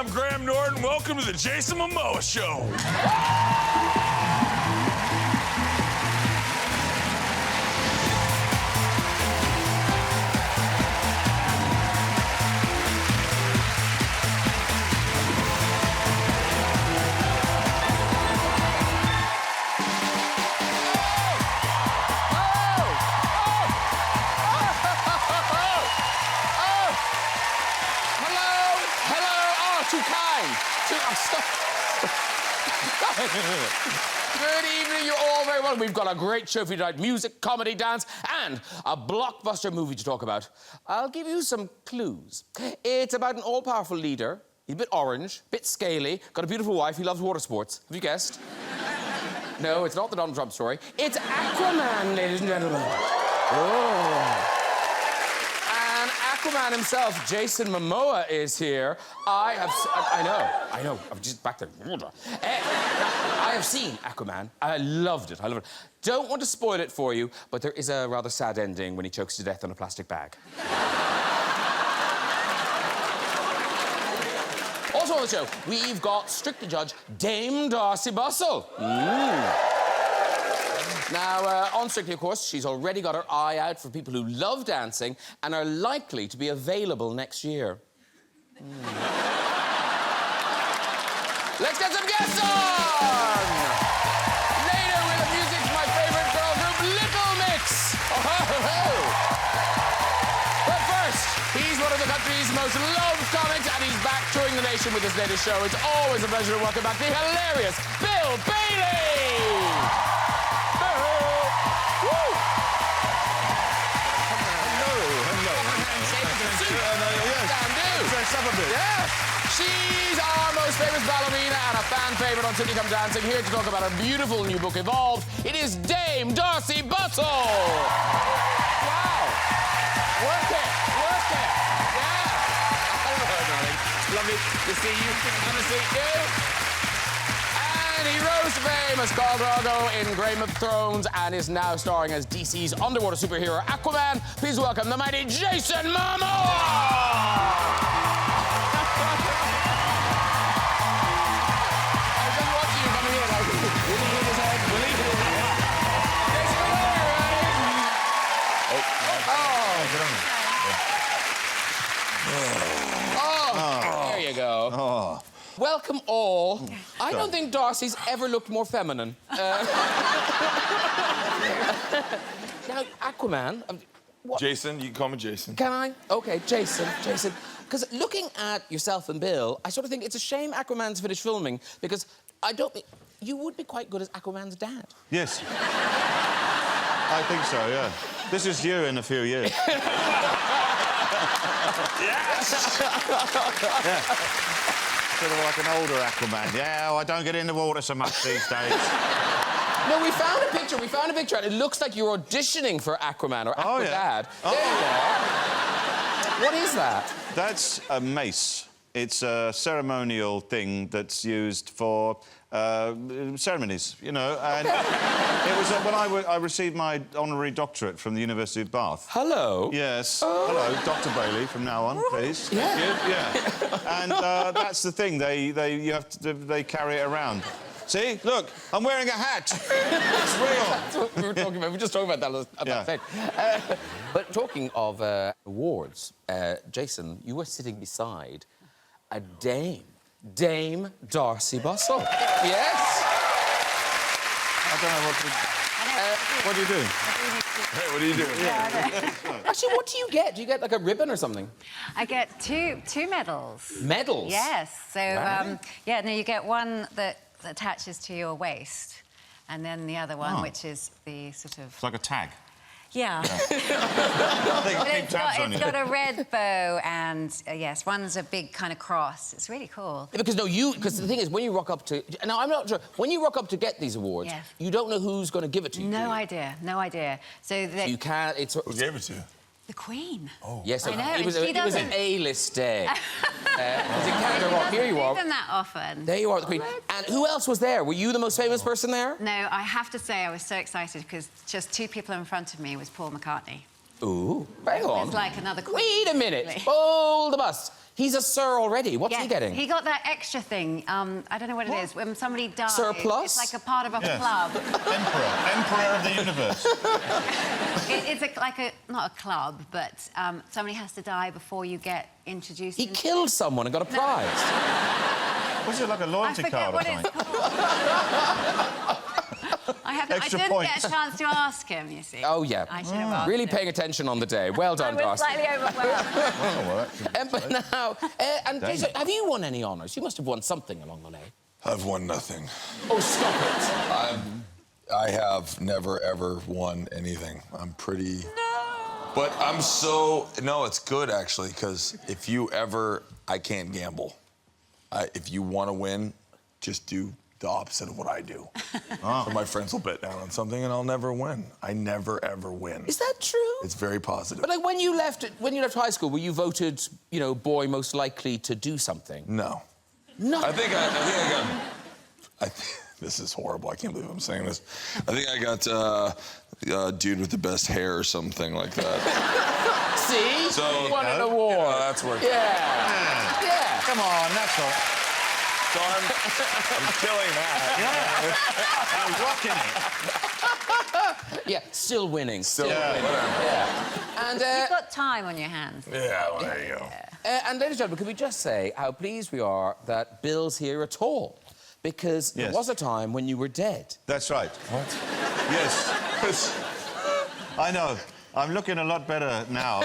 I'm Graham Norton. Welcome to the Jason Momoa Show. Good evening, you're all very welcome. We've got a great show for you tonight. Music, comedy, dance, and a blockbuster movie to talk about. I'll give you some clues. It's about an all-powerful leader. He's a bit orange, a bit scaly, got a beautiful wife, he loves water sports. Have you guessed? No, it's not the Donald Trump story. It's Aquaman, ladies and gentlemen. Oh. And Aquaman himself, Jason Momoa, is here. I know. I'm just back there. I have seen Aquaman. I loved it. Don't want to spoil it for you, but there is a rather sad ending when he chokes to death on a plastic bag. Also on the show, we've got Strictly Judge Dame Darcey Bussell. Now, on Strictly, of course, she's already got her eye out for people who love dancing and are likely to be available next year. Let's get some guests on! Later with the music from my favourite girl group, Little Mix. But first, he's one of the country's most loved comics, and he's back touring the nation with his latest show. It's always a pleasure to welcome back the hilarious Bill Bailey! She's our most famous ballerina and a fan favourite on Sydney Come Dancing, here to talk about her beautiful new book, Evolved. It is Dame Darcey Bussell! Wow! Work it! Yeah! Hello, darling. It's lovely to see you. And to see you. And he rose to fame as Khal Drogo in Game of Thrones and is now starring as DC's underwater superhero Aquaman. Please welcome the mighty Jason Momoa! There you go. Oh. Welcome all. I don't think Darcey's ever looked more feminine. Now, Aquaman... What? Jason, you can call me Jason. Can I? OK, Jason. Because looking at yourself and Bill, I sort of think it's a shame Aquaman's finished filming, because I don't think... You would be quite good as Aquaman's dad. Yes. I think so, yeah. This is you in a few years. Yes! Yeah. Sort of like an older Aquaman. Yeah, I don't get in the water so much these days. No, we found a picture, and it looks like you're auditioning for Aquaman or Aquadad. Oh. There you are. What is that? That's a mace. It's a ceremonial thing that's used for ceremonies, you know. And it was when I received my honorary doctorate from the University of Bath. Hello. Yes. Hello, Dr. Bailey, from now on, please. Yeah. Yeah. And that's the thing. They carry it around. See, look, I'm wearing a hat. It's real. That's what we were talking about. We were just talking about that thing. But talking of awards, Jason, you were sitting beside a Dame Darcey Bussell. Yes. I don't know what are you doing? Hey, what are you doing? Actually, what do you get? Do you get, like, a ribbon or something? I get two medals. Medals? Yes. So, Right. you get one that attaches to your waist, and then the other one, which is the sort of... It's like a tag. Yeah. But it's got a red bow and, yes, one's a big kind of cross. It's really cool. Yeah, because the thing is, when you rock up to... Now, I'm not sure. When you rock up to get these awards, you don't know who's going to give it to you. No idea. So you can't... Who gave it to you? The Queen. Oh. Yes, I know, it was an A-list day. Here you are. I do them that often. There you are, the Queen. And who else was there? Were you the most famous person there? No, I have to say I was so excited because just two people in front of me was Paul McCartney. Ooh, hang on. It's like another Queen. Wait a minute. Hold the bus. He's a sir already. What's he getting? He got that extra thing. I don't know what it is. When somebody dies, Surplus? it's like a part of a club. Emperor of the universe. It's not a club, but somebody has to die before you get introduced. He killed someone and got a prize. Was it like a loyalty I forget card or what something? it's called. I Extra didn't points. get a chance to ask him, you see. Oh, yeah. I should have asked Really him. paying attention on the day. Well I done, was Darcey. slightly overwhelmed. But now, and Jason, have you won any honours? You must have won something along the way. I've won nothing. Oh, stop it. I have never, ever won anything. I'm pretty... But I'm so... No, it's good, actually, because if you ever... I can't gamble. If you want to win, just do the opposite of what I do. So my friends will bet down on something and I'll never win. I never, ever win. Is that true? It's very positive. But like when you left high school, were you voted, you know, boy most likely to do something? No. No. I think I got... this is horrible. I can't believe I'm saying this. I think I got dude with the best hair or something like that. See? So, you won an award. Yeah, that's worth it. Yeah. Yeah. Come on, that's all. So I'm killing that. You're rocking it. Yeah, still winning. Still Yeah, winning. whatever. Yeah. And, You've got time on your hands. Yeah, well, there you go. and ladies and gentlemen, can we just say how pleased we are that Bill's here at all? Because there was a time when you were dead. That's right. What? Yes. I know. I'm looking a lot better now.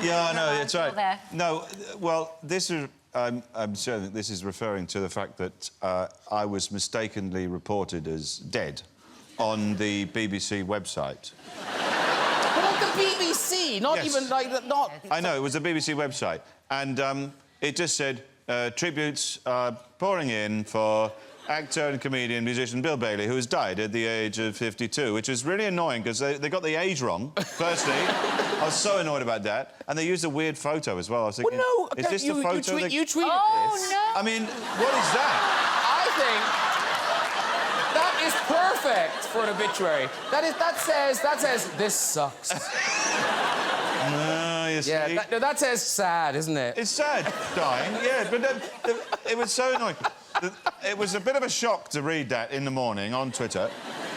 Yeah, I know, it's right. There. No, well, this is... I'm sure that this is referring to the fact that I was mistakenly reported as dead on the BBC website. But on the BBC, not even like not. I know, it was the BBC website. And it just said, tributes pouring in for actor and comedian, musician Bill Bailey, who has died at the age of 52, which is really annoying because they got the age wrong, firstly. I was so annoyed about that. And they used a weird photo as well. I was thinking, Well, no, is this the photo you tweeted Oh, this. no! I mean, what is that? I think that is perfect for an obituary. That says this sucks. No, you see. Yeah, that says sad, isn't it? It's sad, dying, yeah, but it was so annoying. It was a bit of a shock to read that in the morning on Twitter.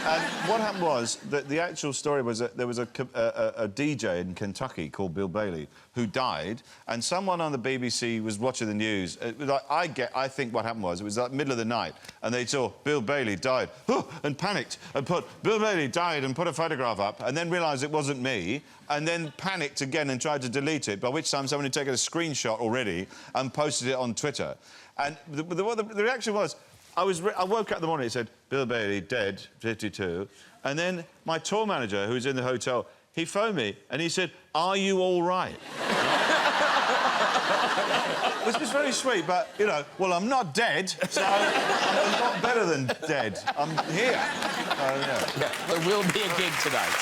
And what happened was that the actual story was that there was a DJ in Kentucky called Bill Bailey who died, and someone on the BBC was watching the news. It was like, I think what happened was it was like middle of the night, and they saw Bill Bailey died, and panicked and put Bill Bailey died and put a photograph up, and then realised it wasn't me, and then panicked again and tried to delete it. By which time someone had taken a screenshot already and posted it on Twitter. And the reaction was, I woke up in the morning, it said, Bill Bailey, dead, 52. And then my tour manager, who was in the hotel, he phoned me and he said, are you all right? Which was very sweet, but, you know, well, I'm not dead, so I'm a lot better than dead. I'm here. Yeah. There will be a gig tonight.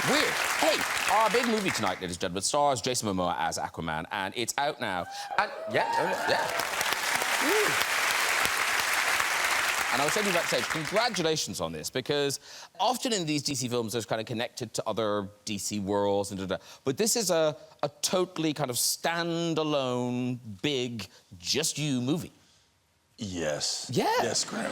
Weird. Hey, our big movie tonight, ladies and gentlemen, stars Jason Momoa as Aquaman, and it's out now. And yeah. And I was saying to you backstage, congratulations on this, because often in these DC films, there's kind of connected to other DC worlds and but this is a totally kind of standalone, big, just you movie. Yes. Yeah. Yes, Graham.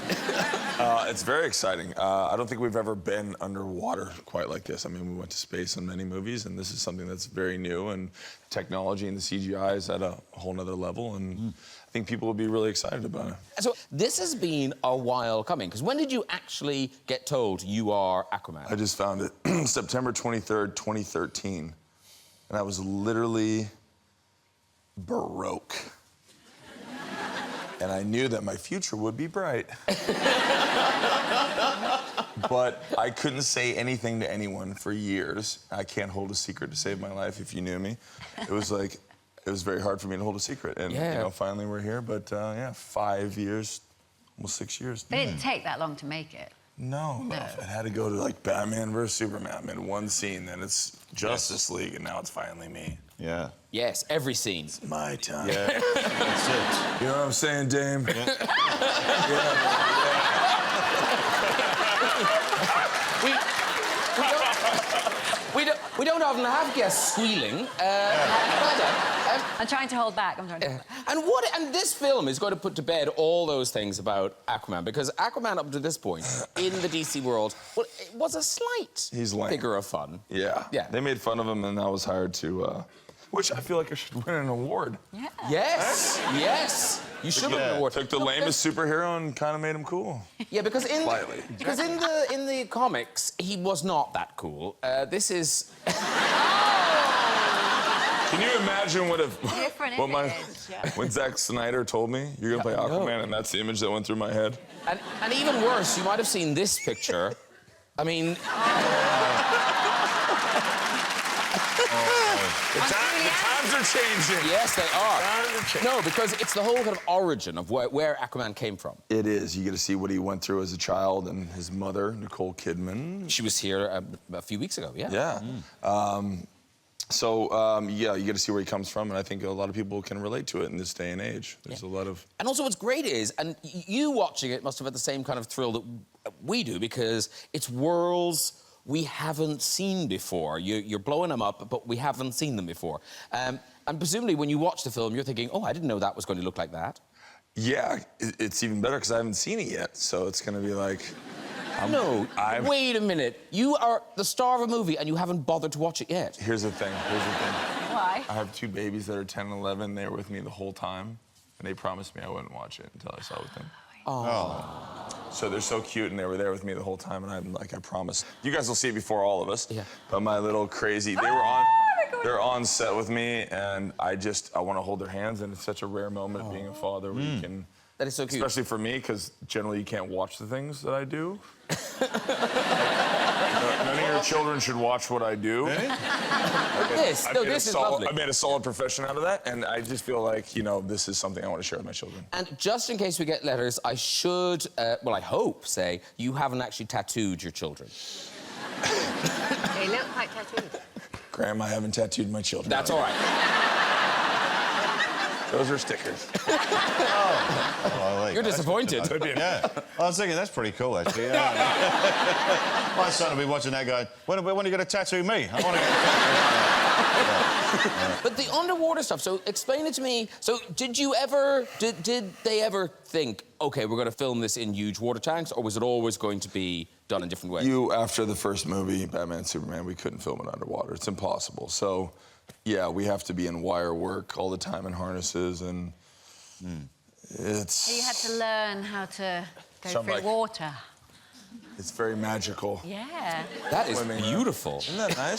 It's very exciting. I don't think we've ever been underwater quite like this. I mean, we went to space in many movies, and this is something that's very new, and technology and the CGI is at a whole nother level, and I think people will be really excited about it. So this has been a while coming, because when did you actually get told you are Aquaman? I just found it September 23rd, 2013, and I was literally broke. And I knew that my future would be bright. But I couldn't say anything to anyone for years. I can't hold a secret to save my life if you knew me. It was like, it was very hard for me to hold a secret. And, you know, finally we're here. But, yeah, 5 years, almost 6 years. But it didn't take that long to make it. No. It had to go to, like, Batman versus Superman in one scene. Then it's Justice League, and now it's finally me. Yeah. Yes, every scene. My time. Yeah, that's it. You know what I'm saying, Dame? Yeah. We we don't often have guests squealing. I'm trying to hold back. I'm trying to hold back. And this film is going to put to bed all those things about Aquaman, because Aquaman, up to this point, in the DC world, well, it was a slight figure of fun. Yeah. They made fun of him, and I was hired to... which I feel like I should win an award. Yeah. Yes, yes. You should win an award. Took the lamest superhero and kind of made him cool. Yeah, because in Slightly. because in the comics he was not that cool. This is. Can you imagine what if Different what my image, yeah. when Zack Snyder told me you're gonna play Aquaman, and that's the image that went through my head? And even worse, you might have seen this picture. I mean. The times are changing. Yes, they are. No, because it's the whole kind of origin of where Aquaman came from. It is. You get to see what he went through as a child, and his mother, Nicole Kidman. She was here a few weeks ago, yeah. Yeah. Yeah, you get to see where he comes from, and I think a lot of people can relate to it in this day and age. There's a lot of... And also what's great is, and you watching it must have had the same kind of thrill that we do, because it's worlds we haven't seen before. You're blowing them up, but we haven't seen them before. And presumably when you watch the film, you're thinking, oh, I didn't know that was going to look like that. Yeah, it's even better because I haven't seen it yet, so it's going to be like... Wait a minute. You are the star of a movie and you haven't bothered to watch it yet. Here's the thing. Why? I have 2 babies that are 10 and 11. They were with me the whole time, and they promised me I wouldn't watch it until I saw it with them. Oh. So they're so cute, and they were there with me the whole time, and I'm like, I promise. You guys will see it before all of us. Yeah. But my little crazy, they're on set with me, and I want to hold their hands, and it's such a rare moment of being a father where you can... That is so cute. Especially for me, because generally you can't watch the things that I do. None of your children should watch what I do. This is lovely. I made a solid profession out of that, and I just feel like, you know, this is something I want to share with my children. And just in case we get letters, I should, well, I hope, say, you haven't actually tattooed your children. They look quite tattooed. Graham, I haven't tattooed my children. That's all right. Those are stickers. You're disappointed. Yeah. I was thinking, that's pretty cool, actually. Yeah. My son will be watching that going, when are you going to tattoo me? I want to get... But the underwater stuff, so explain it to me. So did they ever think, OK, we're going to film this in huge water tanks, or was it always going to be done in different ways? After the first movie, Batman and Superman, we couldn't film it underwater. It's impossible. So, yeah, we have to be in wire work all the time in harnesses, and it's... So you had to learn how to go Sound through like- water. It's very magical. Yeah. That is beautiful. Isn't that nice?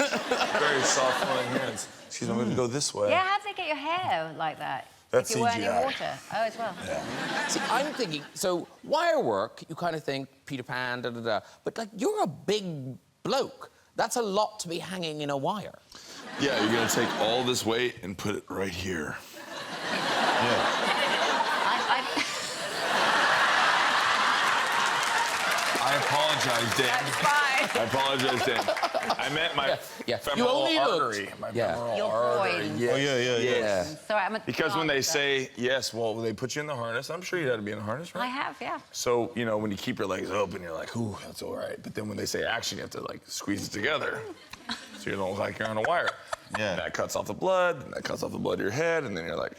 Very soft flowing hands. Excuse me, I'm going to go this way. Yeah, how did they get your hair like that? That's if you weren't in CGI. water. Oh, as well. Yeah. See, I'm thinking, so wire work, you kind of think Peter Pan, da-da-da. But, like, you're a big bloke. That's a lot to be hanging in a wire. Yeah, you're going to take all this weight and put it right here. Yeah. I apologize, Dan. That's fine. I apologize, Dan. I meant my femoral artery. My femoral Your artery. groin. Yeah. Oh, yeah. Sorry, I'm a Because when they dancer. say, yes, well, they put you in the harness. I'm sure you had to be in a harness, right? I have, yeah. So, you know, when you keep your legs open, you're like, ooh, that's all right. But then when they say action, you have to, like, squeeze it together. So you don't look like you're on a wire. Yeah. And that cuts off the blood, and that cuts off the blood to your head, and then you're like,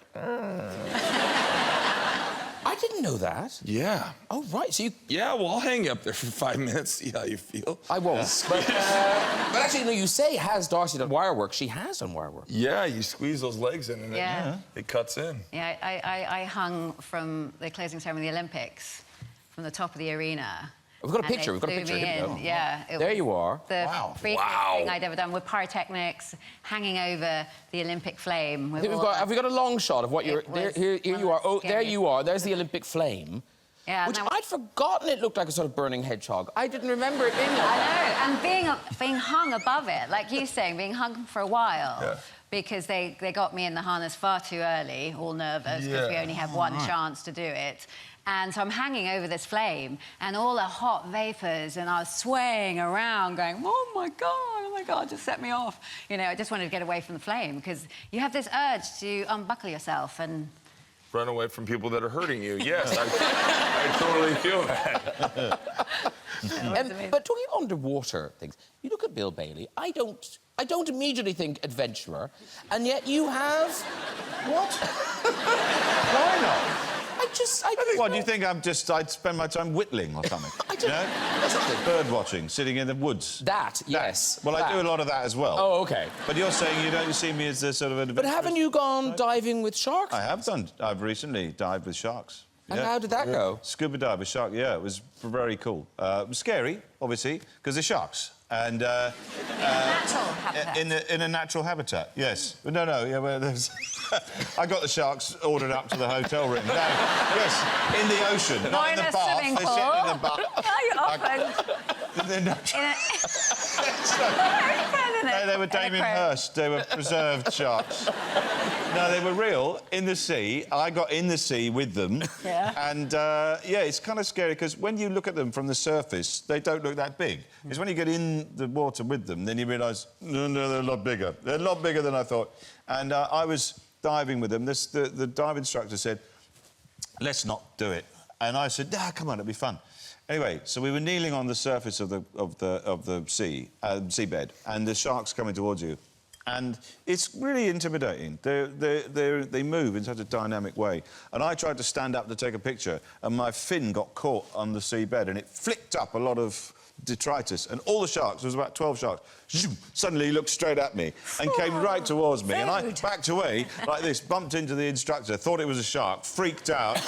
I didn't know that. yeah. Oh, right, so you... Yeah, well, I'll hang you up there for 5 minutes, see how you feel. I won't. But actually, no, you say, has Darcey done wire work? She has done wire work. Yeah, you squeeze those legs in, and Yeah. it cuts in. Yeah, I hung from the closing ceremony of the Olympics, from the top of the arena. We've got a And picture, they we've got a flew picture. me Here we in. go. Yeah. There you are. The freakiest Wow. thing I'd ever done with pyrotechnics, hanging over the Olympic flame. With all Have we got a long shot of what you're... was Here you are. Oh, there scary. you are. There's the Olympic flame. Yeah, Which and I'd forgotten it looked like a sort of burning hedgehog. I didn't remember it being like I that. know, and being hung above it, like you saying, being hung for a while. Yeah. Because they got me in the harness far too early, all nervous, because we Yeah. only have one chance to do it. And so I'm hanging over this flame, and all the hot vapours, and I was swaying around, going, oh my God, just set me off. You know, I just wanted to get away from the flame, because you have this urge to unbuckle yourself and... Run away from people that are hurting you. Yes, I totally feel that. amazing. But talking underwater things, you look at Bill Bailey, I don't I don't immediately think adventurer, and yet you have... What? Why not? What, do you think I'd spend my time whittling or something? You know? Bird watching, sitting in the woods. That, yes. Well, I do a lot of that as well. Oh, OK. But you're saying you don't see me as a sort of adventurous... But haven't you gone diving with sharks? I have done. I've recently dived with sharks. And how did that go? Scuba dive with shark, yeah, it was very cool. It was scary, obviously, because they're sharks. And natural habitat. in a natural habitat, yes. But no, yeah, well, there's... I got the sharks ordered up to the hotel room. No, yes, in the ocean, not in the bath. They're sitting in the bath. You're often... No, they were Damien Hirst. They were preserved sharks. No, they were real, in the sea. I got in the sea with them. Yeah. And, yeah, it's kind of scary, because when you look at them from the surface, they don't look that big. It's when you get in the water with them, then you realise, no, they're a lot bigger. They're a lot bigger than I thought. And I was diving with them. The dive instructor said, let's not do it. And I said, nah, come on, it'll be fun. Anyway, so we were kneeling on the surface of the seabed, and the sharks coming towards you, and it's really intimidating. They move in such a dynamic way, and I tried to stand up to take a picture, and my fin got caught on the seabed, and it flicked up a lot of detritus, and all the sharks, there was about 12 sharks, zoom, suddenly looked straight at me and came right towards me, and I backed away like this, bumped into the instructor, thought it was a shark, freaked out,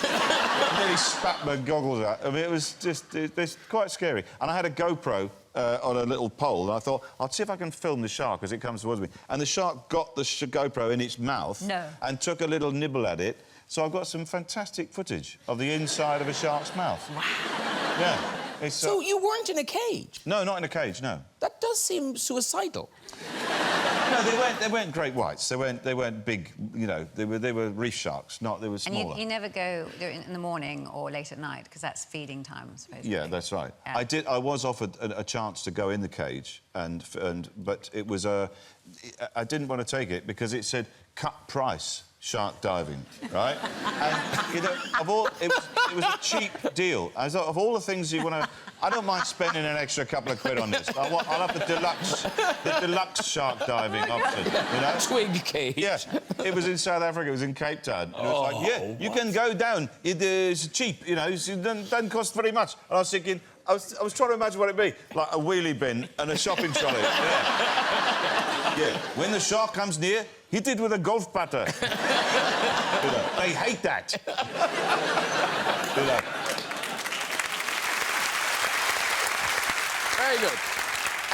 nearly spat my goggles out. I mean, it was just it's quite scary. And I had a GoPro on a little pole, and I thought, I'll see if I can film the shark as it comes towards me. And the shark got the GoPro in its mouth and took a little nibble at it, so I've got some fantastic footage of the inside of a shark's mouth. Wow. Yeah. So you weren't in a cage? No, not in a cage, no. That does seem suicidal. No, they weren't great whites. They weren't big, you know, they were reef sharks, they were smaller. And you never go in the morning or late at night, because that's feeding time, supposedly. Yeah, that's right. Yeah. I was offered a chance to go in the cage, but it was I didn't want to take it because it said cut price. Shark diving, right? And, you know, it was a cheap deal. I thought, of all the things you want to... I don't mind spending an extra couple of quid on this. I'll have the deluxe shark diving option, you know? Twig cage. Yeah, it was in South Africa, it was in Cape Town. And it was like, yeah, you can go down. It's cheap, you know, it doesn't cost very much. And I was thinking... I was trying to imagine what it'd be, like a wheelie bin and a shopping trolley. Yeah. When the shark comes near, hit it with a golf putter. They hate that. Very good.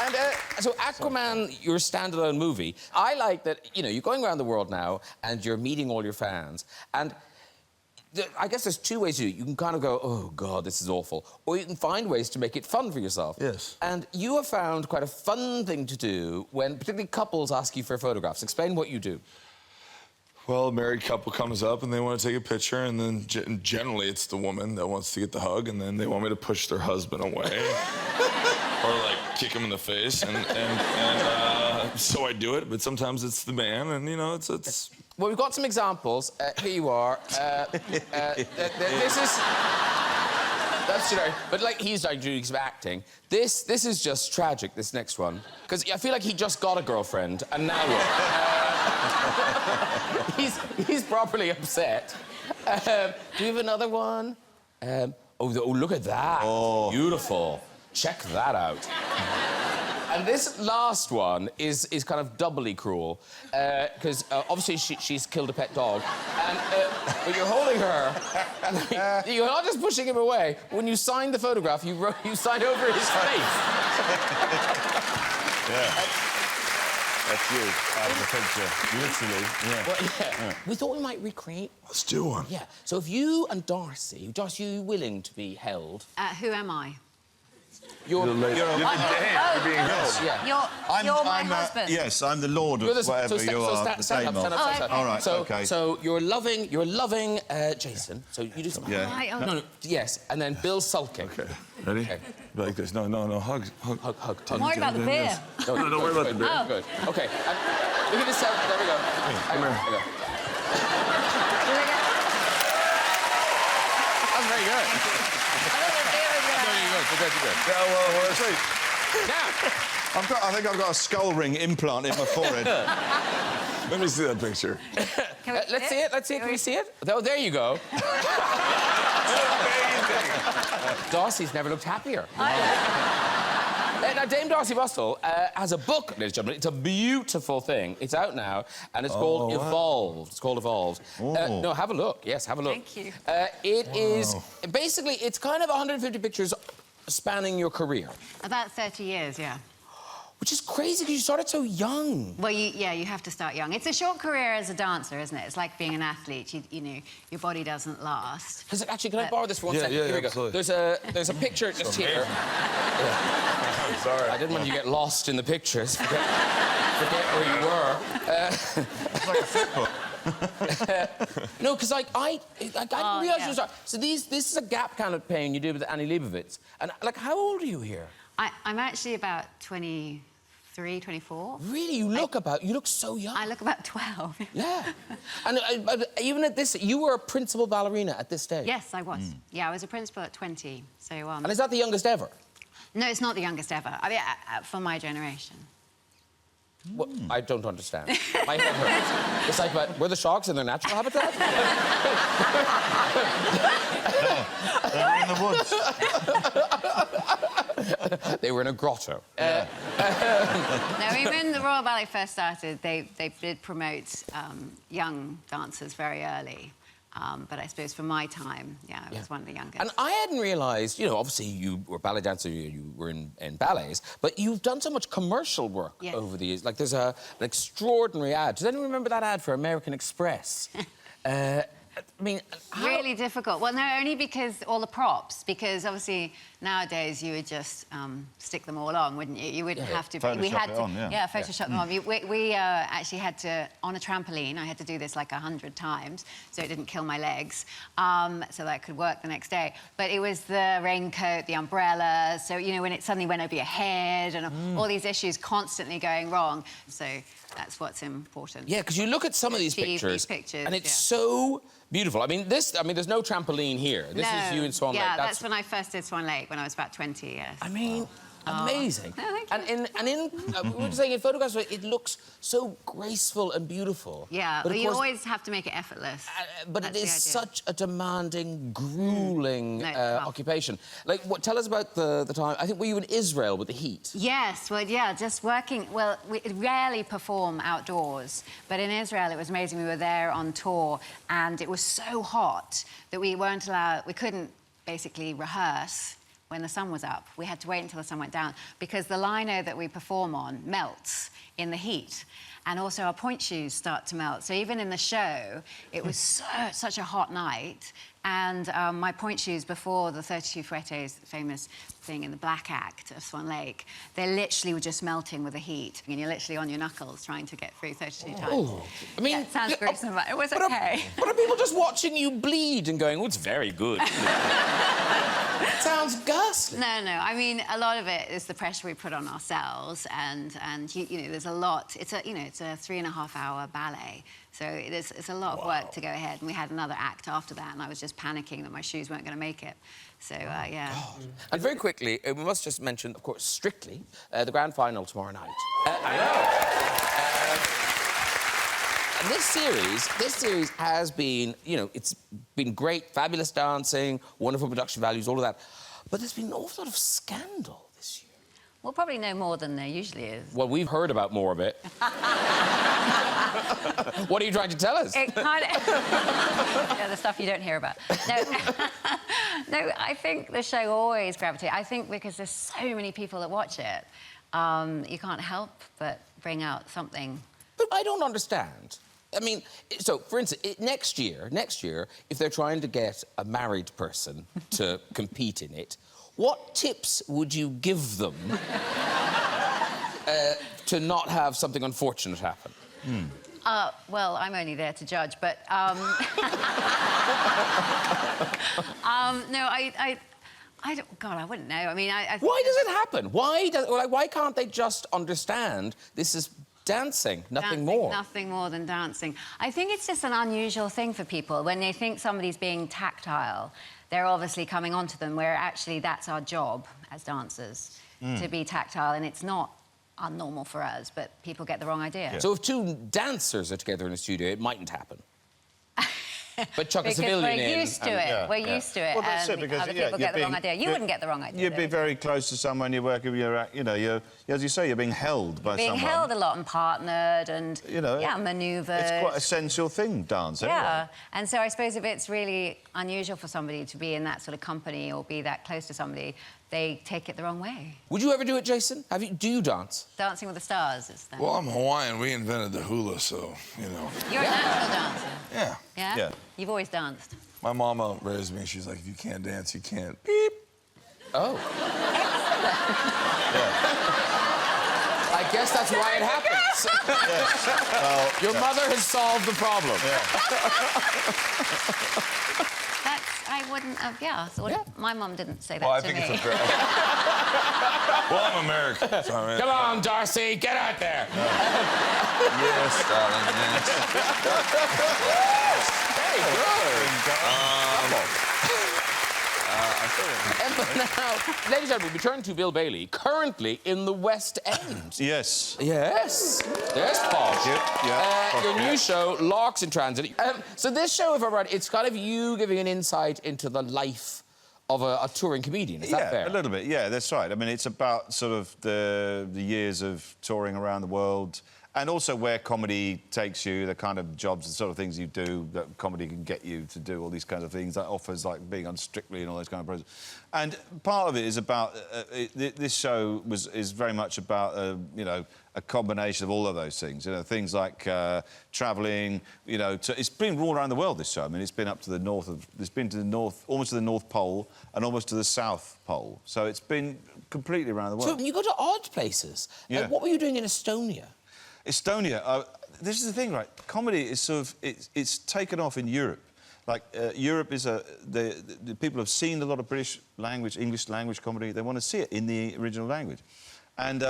And so Aquaman, your standalone movie, I like that, you know, you're going around the world now and you're meeting all your fans, and I guess there's two ways to do it. You can kind of go, oh, God, this is awful. Or you can find ways to make it fun for yourself. Yes. And you have found quite a fun thing to do when particularly couples ask you for photographs. Explain what you do. Well, a married couple comes up and they want to take a picture, and then generally it's the woman that wants to get the hug, and then they want me to push their husband away. Or, like, kick him in the face, and so I do it, but sometimes it's the man, and, you know, it's... Well, we've got some examples. Here you are. This is... That's generic. But, like, he's like doing some acting. This is just tragic, this next one. Because I feel like he just got a girlfriend, and now what? He's properly upset. Do we have another one? Oh, look at that. Oh. Beautiful. Check that out. And this last one is kind of doubly cruel, because obviously she's killed a pet dog, and but you're holding her, and you're not just pushing him away. When you signed the photograph, you signed over his face. Yeah. That's you, out of the picture, literally. Yeah. Well, yeah. We thought we might recreate. Let's do one. Yeah. So if you and Darcey, are you willing to be held? Who am I? You're being held. Yeah. You're my husband. Yes, I'm the lord of whatever you are. Stand up. All right, OK. So you're loving Jason. So you do something. Yeah. Right, No, yes, and then Bill sulking. OK. Ready? Okay. Like this. No. Hug. Don't worry about the beer. No, don't worry about the beer. Good. OK. Look at this. There we go. Come here. There we go. That's very good. I love the beer as well. You're good. Yeah, well, see. Now, I think I've got a skull ring implant in my forehead. Let me see that picture. Let's see it. Let's see it. Can we see it? Oh, there you go. Darcey's never looked happier. Now, Dame Darcey Bussell has a book, ladies and gentlemen. It's a beautiful thing. It's out now, and it's called Evolved. It's called Evolved. No, have a look. Yes, have a look. Thank you. It is... Basically, it's kind of 150 pictures spanning your career. About 30 years, yeah. Which is crazy, because you started so young. Well, you have to start young. It's a short career as a dancer, isn't it? It's like being an athlete. You know, your body doesn't last. Actually, can I borrow this for 1 second? Yeah, Here we go. absolutely. There's a picture just here. Sorry. I didn't want you to get lost in the pictures. Forget where you were. It's like a flipper. No, because I didn't realise you started. So this is a gap campaign you did with Annie Leibovitz. And, like, how old are you here? I'm actually about 23, 24. Really? You look so young. I look about 12. Yeah. And even at this, you were a principal ballerina at this stage? Yes, I was. Yeah, I was a principal at 20. So, And is that the youngest ever? No, it's not the youngest ever. I mean, for my generation. Well, I don't understand. My head hurts. It's like, but were the sharks in their natural habitat? They're in the woods. They were in a grotto. No, I mean, when the Royal Ballet first started, they did promote young dancers very early. But I suppose for my time, I was one of the youngest. And I hadn't realised, you know, obviously you were a ballet dancer, you were in ballets, but you've done so much commercial work over the years. Like, there's an extraordinary ad. Does anyone remember that ad for American Express? I mean, Really difficult. Well, no, only because all the props. Because obviously nowadays you would just stick them all on, wouldn't you? You wouldn't have to. Photoshop it on, yeah. Photoshop them on. We actually had to, on a trampoline. I had to do this like 100 times, so it didn't kill my legs, so that I could work the next day. But it was the raincoat, the umbrella. So you know, when it suddenly went over your head, and all these issues constantly going wrong. So that's what's important. Yeah, because you look at some of these pictures, and it's so beautiful. I mean, there's no trampoline here. This is you in Swan Lake. Yeah, that's when I first did Swan Lake, when I was about 20, yes. I mean, amazing. No, thank you. And in we were saying in photographs, it looks so graceful and beautiful. Yeah, but you always have to make it effortless. But That's it is such a demanding, grueling occupation. Like, tell us about the time. I think, were you in Israel with the heat? Yes, well, yeah, just working. Well, we rarely perform outdoors, but in Israel it was amazing. We were there on tour, and it was so hot that we weren't allowed. We couldn't basically rehearse when the sun was up. We had to wait until the sun went down because the lino that we perform on melts in the heat. And also our point shoes start to melt. So even in the show, it was such a hot night. And my point shoes, before the 32 Fouettes, famous thing in the Black Act of Swan Lake, they literally were just melting with the heat. And you're literally on your knuckles trying to get through 32 times. Oh, I mean... it sounds gruesome, but it was okay. But are people just watching you bleed and going, oh, it's very good? It sounds ghastly. No, I mean, a lot of it is the pressure we put on ourselves, and you know, there's a lot. It's a 3.5-hour ballet, so it's a lot of work to go ahead. And we had another act after that, and I was just panicking that my shoes weren't going to make it. So yeah. God. And very quickly, we must just mention, of course, Strictly, the grand final tomorrow night. I know. And this series has been, you know, it's been great, fabulous dancing, wonderful production values, all of that. But there's been an awful lot of scandal this year. We'll probably know more than there usually is. Well, we've heard about more of it. What are you trying to tell us? It kind of... yeah, the stuff you don't hear about. No, no, I think the show always gravitates. I think because there's so many people that watch it, you can't help but bring out something. But I don't understand. I mean, so, for instance, next year, if they're trying to get a married person to compete in it, what tips would you give them to not have something unfortunate happen? Well, I'm only there to judge, but... no, I don't... God, I wouldn't know. I mean, Why does it happen? Why can't they just understand this is dancing, nothing more? Nothing more than dancing. I think it's just an unusual thing for people. When they think somebody's being tactile, they're obviously coming onto them, where actually that's our job as dancers, to be tactile, and it's not normal for us, but people get the wrong idea. So if two dancers are together in a studio, it mightn't happen. But chuck a Because civilian we're in. used to it. We're used to it. Well, that's it, and because, other yeah, people you're get the wrong being- idea. You wouldn't get the wrong idea. You'd be very close to someone you're working with. You're, as you say, you're being held by being someone. held a lot and partnered and manoeuvred. It's quite an essential thing, dance. Anyway. Yeah, and so I suppose if it's really unusual for somebody to be in that sort of company or be that close to somebody, they take it the wrong way. Would you ever do it, Jason? Do you dance? Dancing with the Stars is that. Well, I'm Hawaiian. We invented the hula, so, you know. You're a natural dancer. Yeah. Yeah? Yeah. You've always danced. My mama raised me. She's like, if you can't dance, you can't beep. Oh. I guess that's why it happens. Your mother has solved the problem. I wouldn't have, my mum didn't say that Well, I to think me. it's a fair... Well, I'm American. So I mean... Come on, Darcey, get out there. Yes, darling, yes. Hey, good. Now, ladies and gentlemen, we turn to Bill Bailey, currently in the West End. Yes. Yes. There's Posh. Your new show, Larks in Transit. So this show, if I'm right, it's kind of you giving an insight into the life of a touring comedian. Is that fair? A little bit. Yeah, that's right. I mean, it's about sort of the years of touring around the world, and also where comedy takes you, the kind of jobs, the sort of things you do that comedy can get you to do, all these kinds of things, that offers, like being on Strictly and all those kind of processes. And part of it is about... this show is very much about, you know, a combination of all of those things. You know, things like travelling, you know... it's been all around the world, this show. I mean, it's been up to the north of... It's been to the north, almost to the North Pole and almost to the South Pole. So it's been completely around the world. So you go to odd places. Yeah. What were you doing in Estonia? Estonia, this is the thing, right? Comedy is sort of... It's taken off in Europe. Like, Europe is the people have seen a lot of British language, English language comedy. They want to see it in the original language. And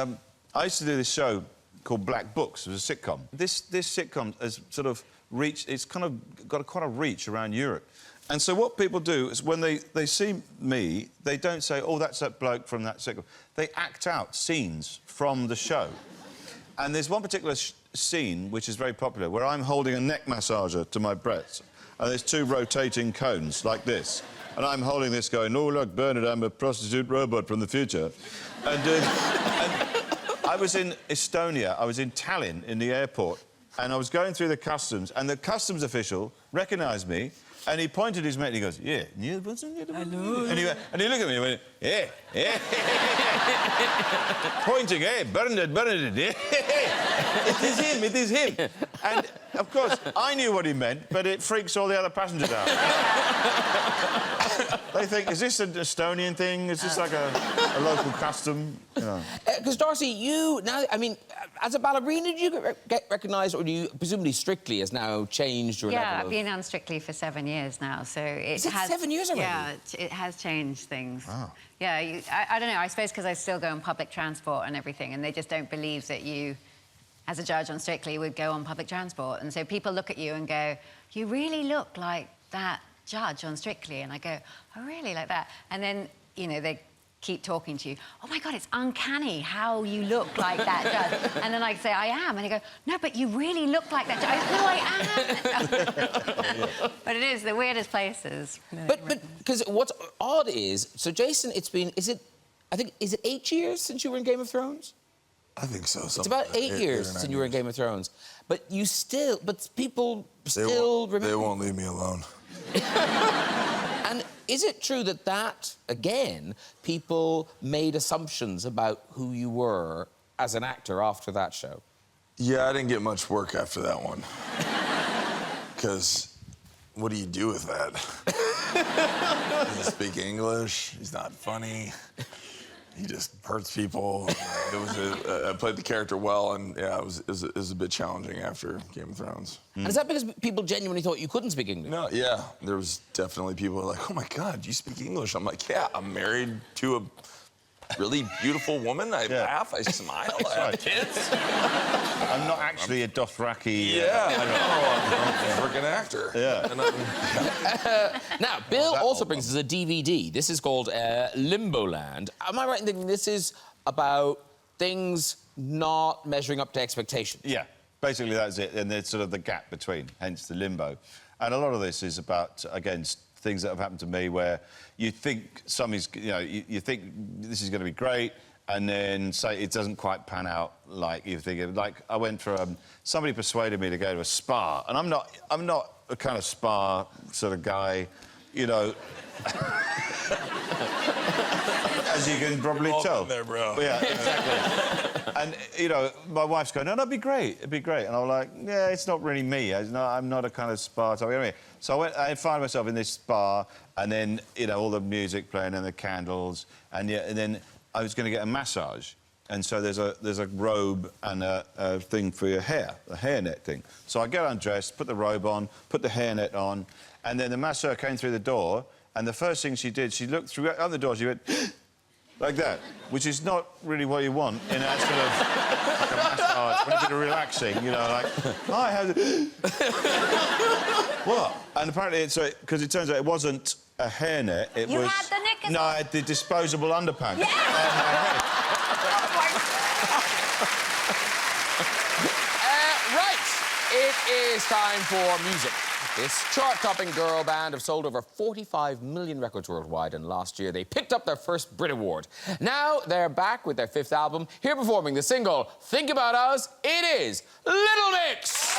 I used to do this show called Black Books. It was a sitcom. This sitcom has sort of reached... It's kind of got quite a reach around Europe. And so what people do is when they see me, they don't say, oh, that's that bloke from that sitcom. They act out scenes from the show. And there's one particular scene which is very popular where I'm holding a neck massager to my breasts and there's two rotating cones like this. And I'm holding this going, oh, look, Bernard, I'm a prostitute robot from the future. And I was in Estonia, I was in Tallinn in the airport, and I was going through the customs, and the customs official recognised me, and he pointed his mate and he goes, yeah, hello. And he looked at me and went, yeah. Pointing, hey, Bernard, yeah. It is him. And, of course, I knew what he meant, but it freaks all the other passengers out. They think, is this an Estonian thing? Is this like a local custom? Because, Darcey, you... Now, I mean, as a ballerina, did you get recognised, or do you... Presumably Strictly has now changed your level I've been on Strictly for 7 years now, so it Is it has... 7 years already? Yeah, it has changed things. Wow. Yeah, I don't know, I suppose because I still go on public transport and everything, and they just don't believe that you, as a judge on Strictly, would go on public transport. And so people look at you and go, you really look like that judge on Strictly. And I go, oh, really, like that? And then, you know, they keep talking to you. Oh, my God, it's uncanny how you look like that judge. And then I say, I am. And they go, no, but you really look like that judge. I go, no, I am. But it is the weirdest places. But because what's odd is... So, Jason, it's been... Is it 8 years since you were in Game of Thrones? I think so. It's about 8 years since you were in Game of Thrones. But you still... But people still remember... They won't leave me alone. And is it true that, again, people made assumptions about who you were as an actor after that show? Yeah, I didn't get much work after that one. Because what do you do with that? He doesn't speak English. He's not funny. He just hurts people. I played the character well, and yeah, it was a bit challenging after Game of Thrones. And is that because people genuinely thought you couldn't speak English? No, yeah, there was definitely people who were like, "Oh my God, you speak English?" I'm like, "Yeah, I'm married to a really beautiful woman. I laugh, I smile, I have kids." I'm not actually a Dothraki... Yeah, I know. I'm a freaking actor. Yeah. And Now, Bill also brings us a DVD. This is called Limboland. Am I right in thinking this is about things not measuring up to expectations. Yeah, basically that's it, and there's sort of the gap between, hence the limbo. And a lot of this is about, again, things that have happened to me where you think something's, you know, you think this is going to be great, and then say it doesn't quite pan out like you think. Like I went for somebody persuaded me to go to a spa, and I'm not a kind of spa sort of guy, you know. As you can probably tell. There, bro. Yeah, exactly. And, you know, my wife's going, no, that'd be great, it'd be great. And I'm like, yeah, it's not really me. I'm not a kind of spa type. Anyway, so I found myself in this spa, and then, you know, all the music playing and the candles, and then I was going to get a massage. And so there's a robe and a thing for your hair, a hairnet thing. So I get undressed, put the robe on, put the hairnet on, and then the masseur came through the door, and the first thing she did, she looked through out the door, she went like that, which is not really what you want in that sort of like a massage, when a bit of relaxing, you know, like, hi, how's it? What? And apparently it's because it turns out it wasn't a hairnet, it was... You had the knickers No, on? I had the disposable underpants. Yeah! on my head. Right, it is time for music. This chart-topping girl band have sold over 45 million records worldwide, and last year they picked up their first Brit Award. Now they're back with their 5th album, here performing the single Think About Us. It is Little Mix!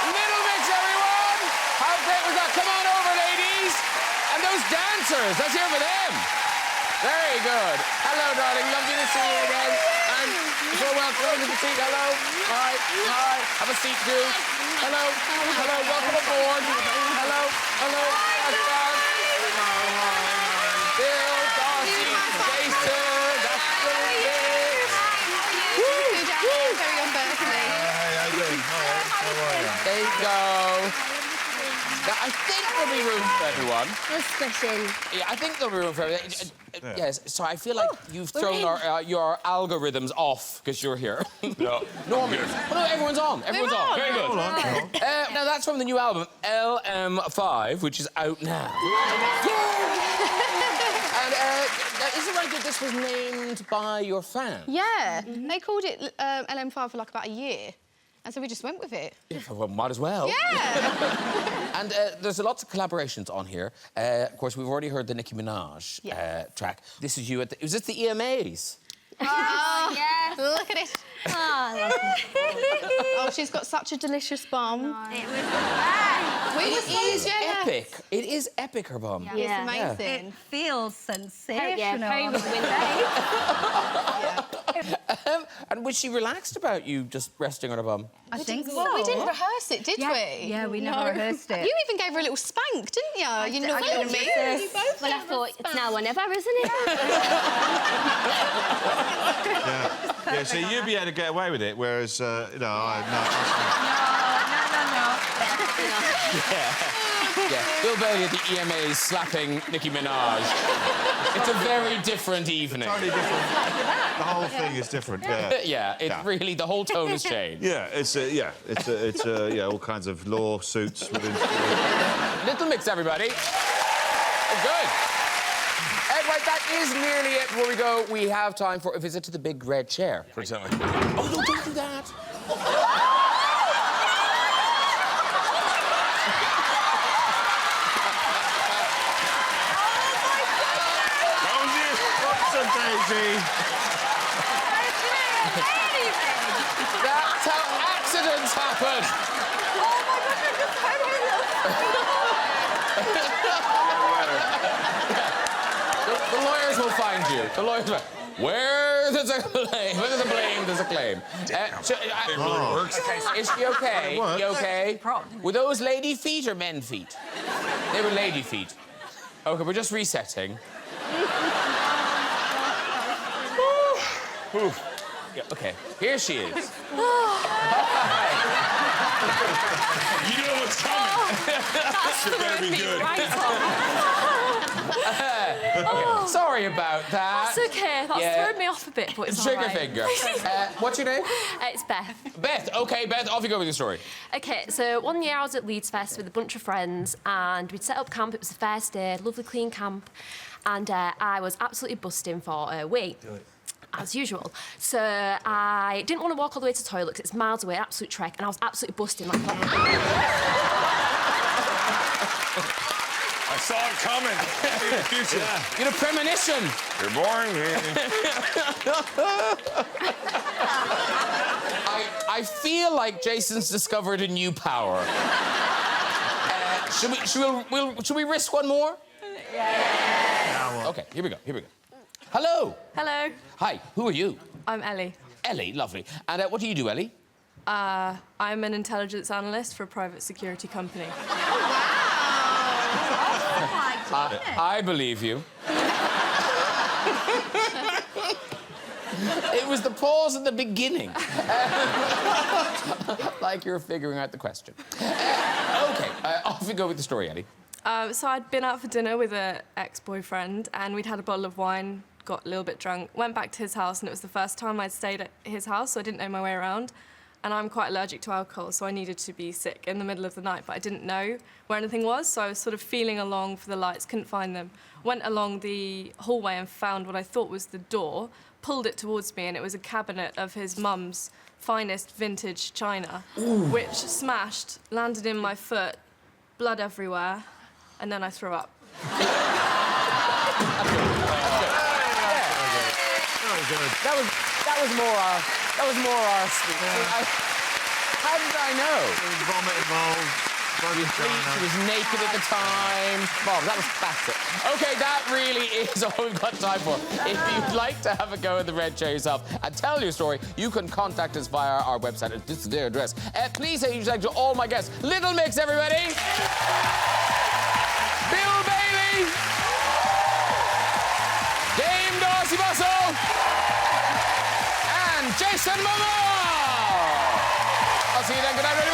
Little Mix, everyone! How great was that? Come on over, ladies! And those dancers, let's hear for them! Very good. Hello, darling. Lovely to see you again. And so welcome to the seat. Hello. Hi. Hi. Have a seat, too. Hello. Hello. Welcome aboard. Hello. Hello. Bill, Darcey, Jason, that's Little Mix. Very on birthday. How you doing? How are you? There you go. Now, I think there'll be room for everyone. Especially. Yeah, I think there'll be room for everyone. Yes, so I feel like you've thrown your algorithms off because you're here. No. Normally. Oh, no, everyone's on. Everyone's on. Very good. Hold on. Now, that's from the new album, LM5, which is out now. And is it right that this was named by your fans? Yeah, they called it LM5 for like about a year. And so we just went with it. Yeah, well, might as well. Yeah! And there's lots of collaborations on here. Of course, we've already heard the Nicki Minaj track. This is you at the... Was this the EMAs? Oh, yes. Look at it. Oh, I love it. Oh, she's got such a delicious bum. It was... It is Epic. It is epic, her bum. It's amazing. It feels sensational. Yeah, very And was she relaxed about you just resting on her bum? I think so. Well, we didn't rehearse it, did we? Yeah, we never rehearsed it. You even gave her a little spank, didn't you? You know what I mean? Well, I thought it's now or never, isn't it? Yeah, so you'd be able to get away with it, whereas, you know, Yeah, Bill Bailey at the EMAs slapping Nicki Minaj. It's a very different evening. totally different. The whole thing is different. Yeah. Really, the whole tone has changed. Yeah, it's all kinds of lawsuits within. Little Mix, everybody. Oh, good. Right, that is nearly it. Before we go, we have time for a visit to the big red chair. Pretend like... Oh, no, don't do that. Daisy. That's how accidents happen. The lawyers will find you. The lawyers will... Where there's a claim, where there's a blame, there's a claim. It really works. Is she okay? It You okay? Were those lady feet or men feet? They were lady feet. Okay, we're just resetting. Yeah, okay, here she is. You know what's coming. It better be good. Okay, sorry about that. It's okay. That's thrown me off a bit, but it's Trigger all right. finger. What's your name? It's Beth. Beth. Okay, Beth, off you go with your story. Okay, so one year I was at Leeds Fest with a bunch of friends and we'd set up camp. It was the first day, lovely clean camp. and I was absolutely busting for a wee. As usual. So I didn't want to walk all the way to the toilet because it's miles away, an absolute trek, and I was absolutely busting like that. I saw it coming. In the future. You had a premonition. You're boring me. I feel like Jason's discovered a new power. Should we risk one more? Yeah. Okay, here we go. Hello. Hello, Hi, who are you? I'm Ellie. Ellie, lovely. And what do you do, Ellie? I'm an intelligence analyst for a private security company. I believe you. It was the pause at the beginning. Like you're figuring out the question. Okay, off we go with the story, Ellie. So I'd been out for dinner with an ex-boyfriend, and we'd had a bottle of wine, got a little bit drunk, went back to his house, and it was the first time I'd stayed at his house, so I didn't know my way around. And I'm quite allergic to alcohol, so I needed to be sick in the middle of the night, but I didn't know where anything was, so I was sort of feeling along for the lights, couldn't find them. Went along the hallway and found what I thought was the door, pulled it towards me, and it was a cabinet of his mum's finest vintage china, which smashed, landed in my foot, blood everywhere, and then I threw up. That was more our speech. How did I know? There was vomit involved. She was naked at the time. Bob, that was classic. OK, that really is all we've got time for. If you'd like to have a go at the red chair yourself and tell your story, you can contact us via our website. This is their address. Please say thank you to all my guests. Little Mix, everybody. Bill Bailey. Dame Darcey Bussell. And Jason Momoa. I'll see you then. Good night, ready,